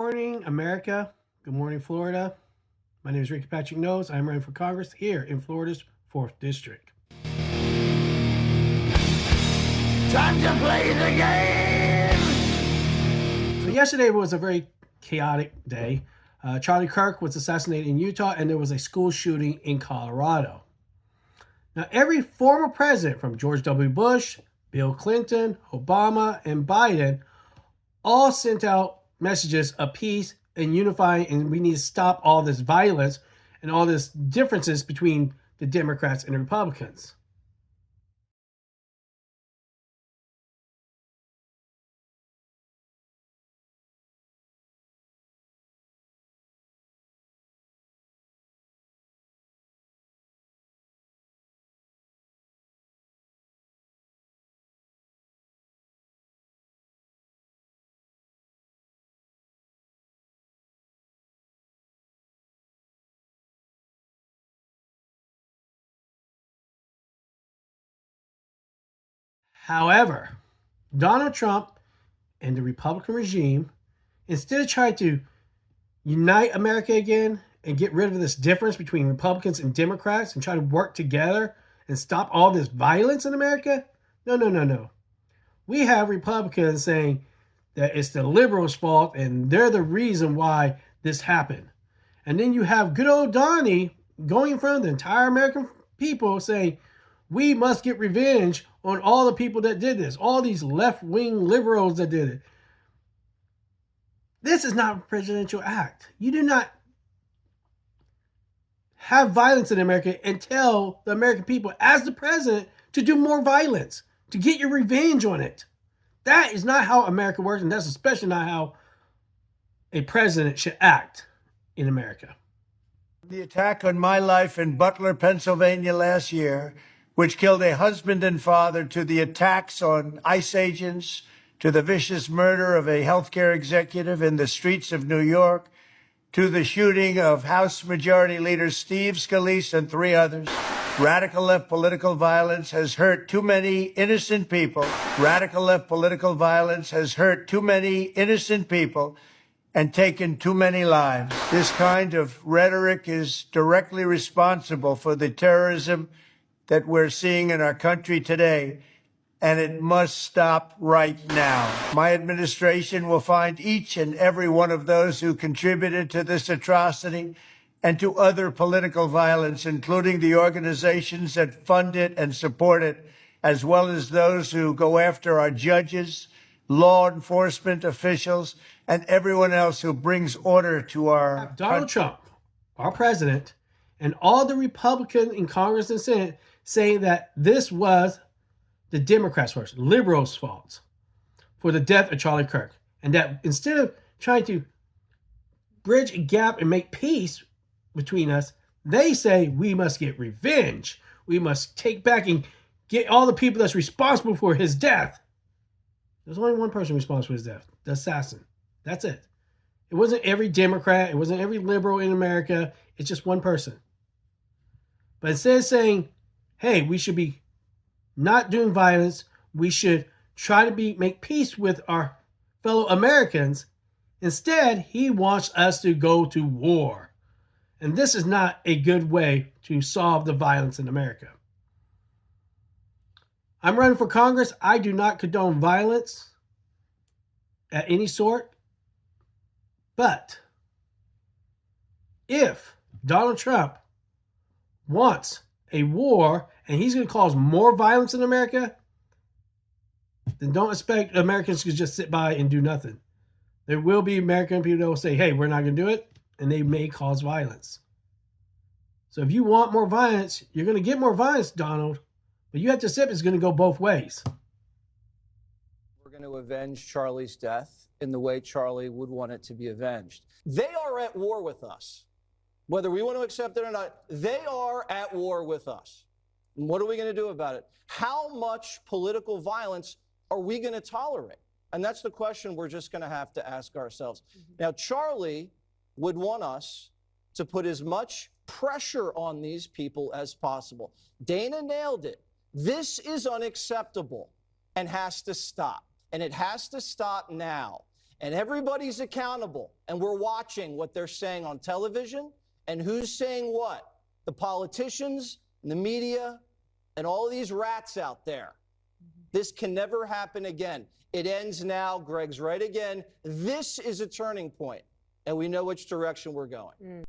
Morning, America. Good morning, Florida. My name is Ricky Patrick Knowles. I'm running for Congress here in Florida's 4th District. Time to play the game! So yesterday was a very chaotic day. Charlie Kirk was assassinated in Utah, and there was a school shooting in Colorado. Now, every former president from George W. Bush, Bill Clinton, Obama, and Biden all sent out messages of peace and unifying, and we need to stop all this violence and all this differences between the Democrats and the Republicans. However, Donald Trump and the Republican regime, instead of trying to unite America again and get rid of this difference between Republicans and Democrats and try to work together and stop all this violence in America, no. We have Republicans saying that it's the liberals' fault and they're the reason why this happened. And then you have good old Donnie going in front of the entire American people saying, we must get revenge on all the people that did this, all these left-wing liberals that did it. This is not a presidential act. You do not have violence in America and tell the American people, as the president, to do more violence, to get your revenge on it. That is not how America works, and that's especially not how a president should act in America. The attack on my life in Butler, Pennsylvania last year, which killed a husband and father, to the attacks on ICE agents, to the vicious murder of a healthcare executive in the streets of New York, to the shooting of House Majority Leader Steve Scalise and 3 others. Radical left political violence has hurt too many innocent people. Radical left political violence has hurt too many innocent people and taken too many lives. This kind of rhetoric is directly responsible for the terrorism that we're seeing in our country today, and it must stop right now. My administration will find each and every one of those who contributed to this atrocity and to other political violence, including the organizations that fund it and support it, as well as those who go after our judges, law enforcement officials, and everyone else who brings order to our Donald Trump, our president, and all the Republicans in Congress and Senate saying that this was the Democrats' fault, liberals' fault for the death of Charlie Kirk. And that instead of trying to bridge a gap and make peace between us, they say we must get revenge. We must take back and get all the people that's responsible for his death. There's only one person responsible for his death, the assassin. That's it. It wasn't every Democrat. It wasn't every liberal in America. It's just one person. But instead of saying, hey, we should be not doing violence, we should try to make peace with our fellow Americans, instead, he wants us to go to war. And this is not a good way to solve the violence in America. I'm running for Congress. I do not condone violence at any sort. But if Donald Trump wants a war and he's going to cause more violence in America, then don't expect Americans to just sit by and do nothing. There will be American people that will say, hey, we're not going to do it, and they may cause violence. So if you want more violence, you're going to get more violence, Donald, but you have to accept it's going to go both ways. We're going to avenge Charlie's death in the way Charlie would want it to be avenged. They are at war with us. Whether we want to accept it or not, they are at war with us. And what are we going to do about it? How much political violence are we going to tolerate? And that's the question we're just going to have to ask ourselves. Now, Charlie would want us to put as much pressure on these people as possible. Dana nailed it. This is unacceptable and has to stop. And it has to stop now. and everybody's accountable, and we're watching what they're saying on television and who's saying what, the politicians, and the media, and all these rats out there. This can never happen again. It ends now. Greg's right again. This is a turning point, and we know which direction we're going.